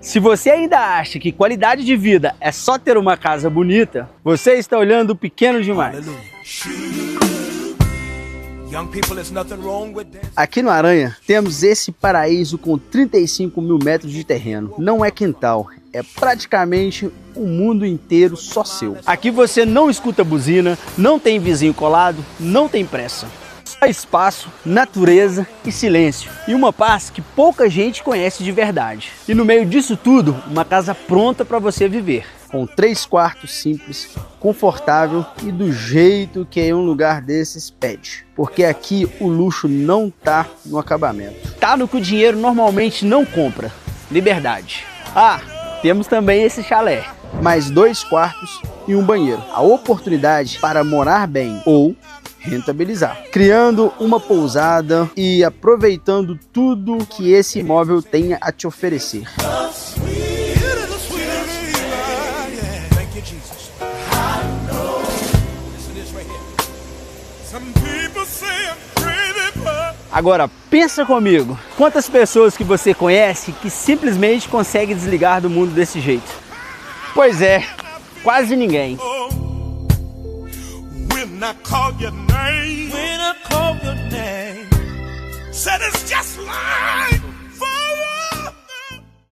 Se você ainda acha que qualidade de vida é só ter uma casa bonita, você está olhando pequeno demais. Aqui no Aranha temos esse paraíso com 35 mil metros de terreno. Não é quintal, é praticamente o mundo inteiro só seu. Aqui você não escuta buzina, não tem vizinho colado, não tem pressa. Só espaço, natureza e silêncio. E uma paz que pouca gente conhece de verdade. E no meio disso tudo, uma casa pronta para você viver. Com 3 quartos simples, confortável e do jeito que um lugar desses pede. Porque aqui o luxo não tá no acabamento. Tá no que o dinheiro normalmente não compra. Liberdade. Ah, temos também esse chalé. Mais 2 quartos e um banheiro. A oportunidade para morar bem ou rentabilizar, criando uma pousada e aproveitando tudo que esse imóvel tenha a te oferecer. Agora pensa comigo, quantas pessoas que você conhece que simplesmente conseguem desligar do mundo desse jeito? Pois é, quase ninguém. When I call your name, said it's just like